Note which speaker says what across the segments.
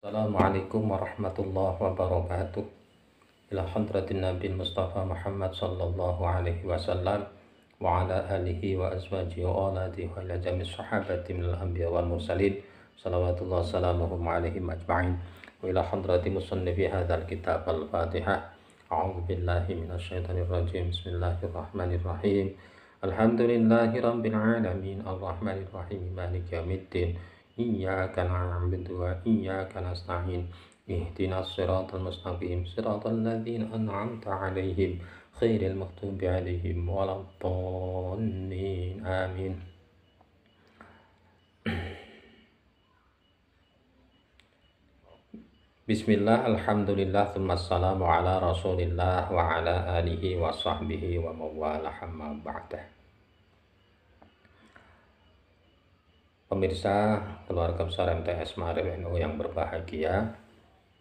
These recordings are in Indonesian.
Speaker 1: Assalamualaikum warahmatullahi wabarakatuh. Ila hadratin Nabi Mustafa Muhammad sallallahu alaihi wasallam wa ala alihi wa azwajihi wa aladihi wa ila jami' sahabati minal anbiya wal mursalin salawatullah salamuhum alaihim ajma'in wa ila hadrati musannifi hadzal kitab al-Fatihah. A'udzu billahi minasy syaithanir rajim. Bismillahirrahmanirrahim. Alhamdulillahi rabbil alamin arrahmanir rahim maliki yaumiddin. Iyyaka na'budu wa iyyaka nasta'in. Ihdinas siratal mustaqim siratal ladzina an'amta 'alaihim ghairil maghdubi 'alaihim waladdallin. Amin. Bismillah, alhamdulillah, tsumma assalamu ala rasulillah wa ala alihi wa sahbihi wa mawalah amma ba'dah. Pemirsa keluarga besar MTS Maharib NU yang berbahagia,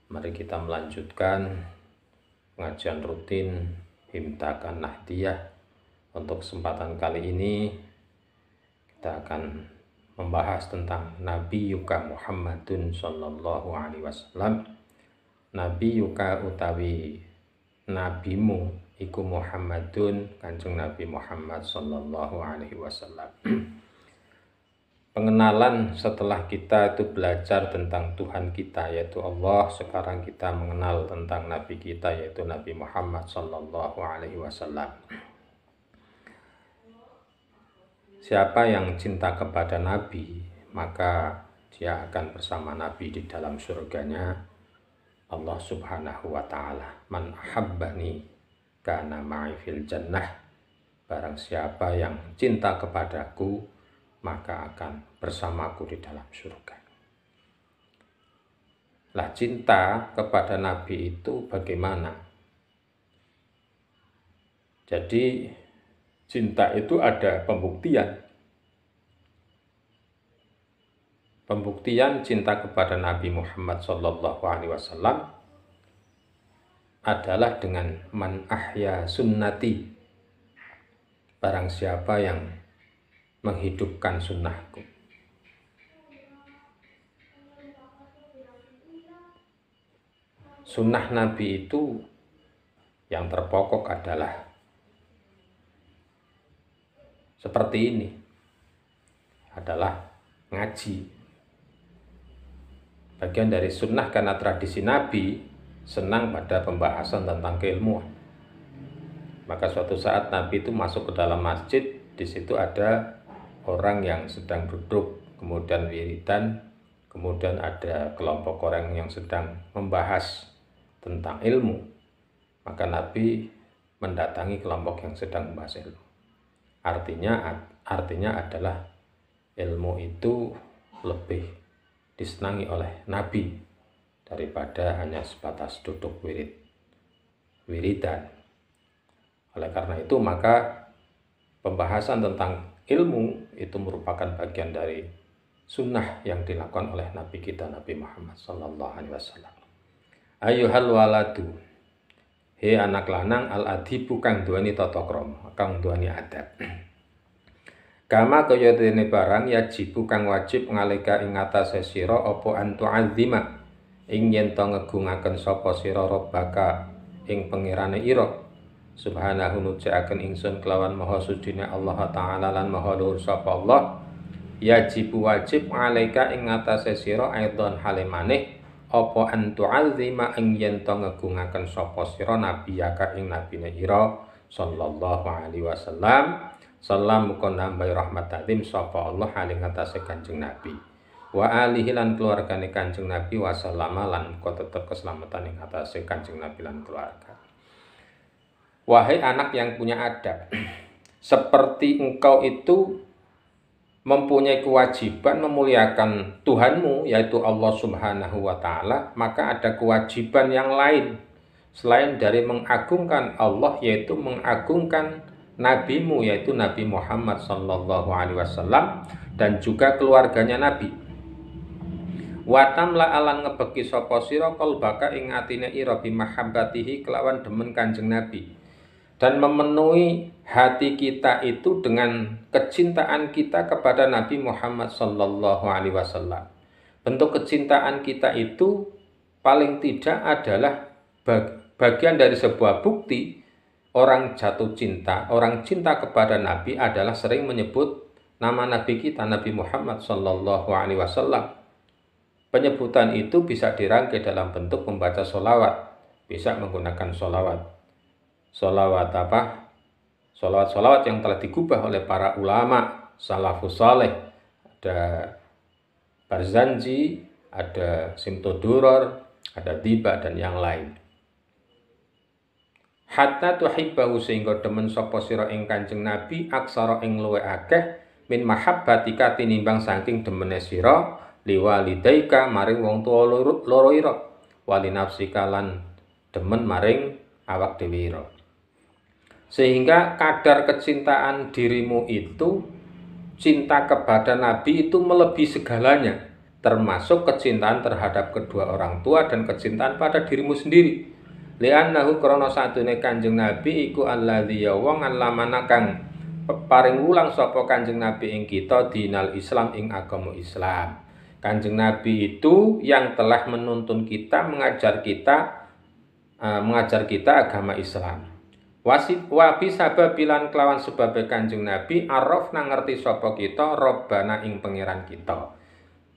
Speaker 1: mari kita melanjutkan pengajian rutin Himtakan Nahdiyah. Untuk kesempatan kali ini kita akan membahas tentang Nabi Yuka Muhammadun sallallahu alaihi wasallam. Nabi Yuka utawi nabimu iku Muhammadun, Kanjeng Nabi Muhammad sallallahu alaihi wasallam. Pengenalan setelah kita itu belajar tentang Tuhan kita yaitu Allah, sekarang kita mengenal tentang Nabi kita yaitu Nabi Muhammad sallallahu alaihi wasallam. Siapa yang cinta kepada Nabi, maka dia akan bersama Nabi di dalam surganya Allah subhanahu wa ta'ala. Man ahabbani kana ma'i fil jannah. Barang siapa yang cinta kepadaku, maka akan bersamaku di dalam surga. Lah, cinta kepada Nabi itu bagaimana? Jadi cinta itu ada pembuktian. Pembuktian cinta kepada Nabi Muhammad sallallahu alaihi wasallam adalah dengan man ahya sunnati. Barang siapa yang menghidupkan sunnahku. Sunnah Nabi itu yang terpokok adalah seperti ini, adalah ngaji. Bagian dari sunnah karena tradisi Nabi senang pada pembahasan tentang keilmuan. Maka suatu saat Nabi itu masuk ke dalam masjid, di situ ada orang yang sedang duduk, kemudian wiridan, kemudian ada kelompok orang yang sedang membahas tentang ilmu. Maka Nabi mendatangi kelompok yang sedang membahas ilmu. Artinya adalah ilmu itu lebih disenangi oleh Nabi daripada hanya sebatas duduk wiridan. Oleh karena itu maka pembahasan tentang ilmu itu merupakan bagian dari sunnah yang dilakukan oleh Nabi kita Nabi Muhammad sallallahu alaihi wasallam. Ayyuhal waladu, he anak lanang al-adibu kang duweni tata krama, kang duweni adab. Kama kaya dene barang yajibu kang wajib ngalika ing atase sira apa antu azima ing yen to ngegungaken sapa sira rabbaka ing pangerane ira. Subhanahu nucaaken ingsun kelawan maha sucine Allah taala lan maha luhur sapa Allah. Yajibu wajib alaika ing atase sira aidon halimane apa antu azima ing yen to ngegungaken sapa sira nabiyaka ing nabine ira sallallahu alaihi wasallam. Salam kon nambahi rahmat tatim sapa Allah ing atase Kanjeng Nabi wa alihi lan keluargane Kanjeng Nabi wa sallama lan kok tetep keselamatan ing atase Kanjeng Nabi lan keluarga. Wahai anak yang punya adab, seperti engkau itu mempunyai kewajiban memuliakan Tuhanmu yaitu Allah subhanahu wa ta'ala, maka ada kewajiban yang lain selain dari mengagungkan Allah, yaitu mengagungkan nabimu yaitu Nabi Muhammad sallallahu alaihi wasallam dan juga keluarganya Nabi. Watamla alan ngebeki sapa sira qalbaka ing atine ira bi mahabbatihi kelawan demen Kanjeng Nabi. Dan memenuhi hati kita itu dengan kecintaan kita kepada Nabi Muhammad sallallahu alaihi wasallam. Bentuk kecintaan kita itu paling tidak adalah bagian dari sebuah bukti orang jatuh cinta, orang cinta kepada Nabi adalah sering menyebut nama Nabi kita, Nabi Muhammad Sallallahu Alaihi Wasallam. Penyebutan itu bisa dirangkai dalam bentuk membaca sholawat, bisa menggunakan sholawat. Sholawat apa? Sholawat yang telah digubah oleh para ulama, salafus saleh. Ada Barzanji, ada Simtuduror, ada Diba, dan yang lain. Hatta tuhibbahu sehingga demen sapa sira ing Kanjeng Nabi aksara ing luwe akeh min mahabbatika tinimbang saking demene sira liwalidaika maring wong tuwa loro ira wali nafsika lan demen maring awak dhewe ira. Sehingga kadar kecintaan dirimu itu, cinta kepada Nabi itu melebihi segalanya, termasuk kecintaan terhadap kedua orang tua dan kecintaan pada dirimu sendiri. Li'annahu krana satune Kanjeng Nabi iku alladzi wong allamana kang paring ulang sapa Kanjeng Nabi ing kita dinal Islam ing agama Islam. Kanjeng Nabi itu yang telah menuntun kita, mengajar kita agama Islam. Wa bisababilan kelawan sebabe Kanjeng Nabi arafna ngerti sapa kita Rabbana ing pangeran kita.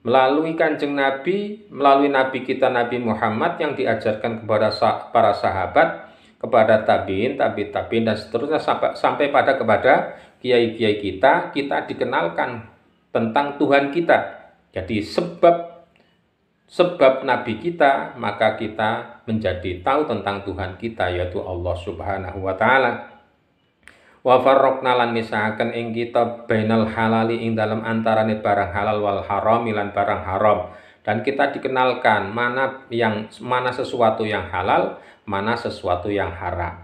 Speaker 1: Melalui Kanjeng Nabi, melalui Nabi kita Nabi Muhammad yang diajarkan kepada para sahabat, kepada tabiin, tabiin dan seterusnya sampai kepada kiai-kiai kita dikenalkan tentang Tuhan kita. Jadi sebab Nabi kita, maka kita menjadi tahu tentang Tuhan kita, yaitu Allah Subhanahu wa Ta'ala. Wa farraqna lan misahaken ing kita bainal halali ing dalam antarane barang halal wal haram lan barang haram, dan kita dikenalkan mana sesuatu yang halal, mana sesuatu yang haram.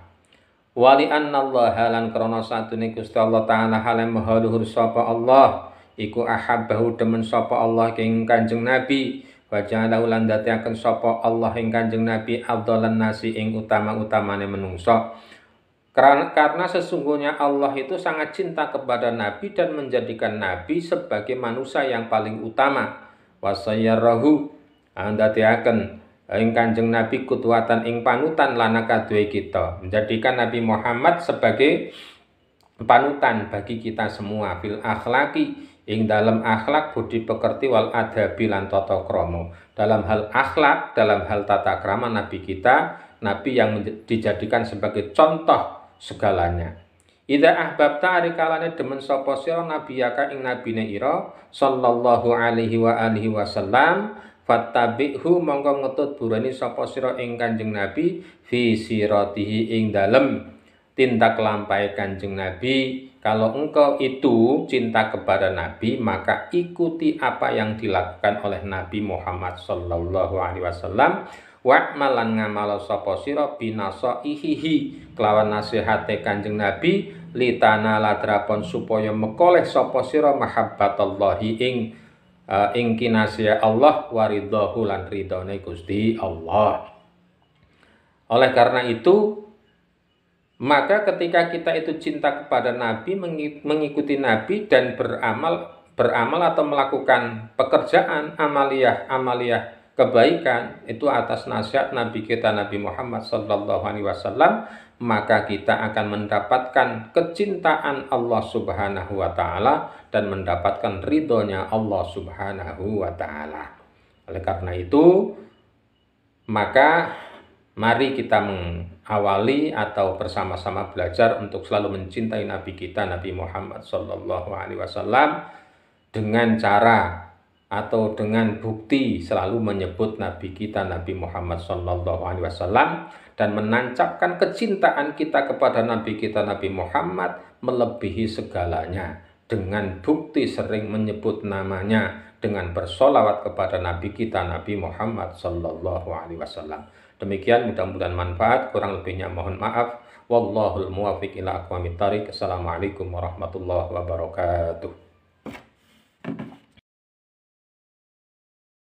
Speaker 1: Wali annallaha lan krana satune Gusti Allah Ta'ala halem maha luhur sapa Allah iku ahabbahu demen sapa Allah ing Kanjeng Nabi wa ja'alahu lan dadiaken sapa Allah ing Kanjeng Nabi afdalan nasi ing utama-utamane menungso. Karena sesungguhnya Allah itu sangat cinta kepada Nabi dan menjadikan Nabi sebagai manusia yang paling utama. Wasayyarahu andatiaken ing Kanjeng Nabi kudwatan ing panutan lana kadue kita, menjadikan Nabi Muhammad sebagai panutan bagi kita semua fil akhlaki ing dalam akhlak budi pekerti wal adabi lan tata krama. Dalam hal akhlak, dalam hal tata krama Nabi kita, Nabi yang dijadikan sebagai contoh segalanya. Idza ahbabta arikalane demen sapa sira nabiyaka ing nabine ira sallallahu alaihi wa alihi wasallam fattabi'hu mongko ngetut burani sapa sira ing Kanjeng Nabi fi siratihi ing dalem tindak lampahe Kanjeng Nabi. Kalau engkau itu cinta kepada Nabi, maka ikuti apa yang dilakukan oleh Nabi Muhammad sallallahu alaihi wasallam. Wa'malan ngamala sapa sira binasaihi kelawan nasihate Kanjeng Nabi litana ladrapon supaya mekoleh sapa sira mahabbatallahi ing kinasih Allah waridahu lan ridhone Gusti Allah. Oleh karena itu, maka ketika kita itu cinta kepada Nabi, mengikuti Nabi dan beramal atau melakukan pekerjaan amaliyah kebaikan itu atas nasihat Nabi kita Nabi Muhammad sallallahu alaihi wasallam, maka kita akan mendapatkan kecintaan Allah Subhanahu wa Ta'ala dan mendapatkan ridhonya Allah Subhanahu wa Ta'ala. Oleh karena itu, maka mari kita mengawali atau bersama-sama belajar untuk selalu mencintai Nabi kita Nabi Muhammad sallallahu alaihi wasallam dengan cara atau dengan bukti selalu menyebut Nabi kita Nabi Muhammad sallallahu alaihi wasallam dan menancapkan kecintaan kita kepada Nabi kita Nabi Muhammad melebihi segalanya dengan bukti sering menyebut namanya, dengan bersolawat kepada Nabi kita Nabi Muhammad sallallahu alaihi wasallam. Demikian, mudah-mudahan manfaat, kurang lebihnya mohon maaf. Wallahul muwaffiq ila aqwamit thariq. Assalamualaikum warahmatullahi wabarakatuh.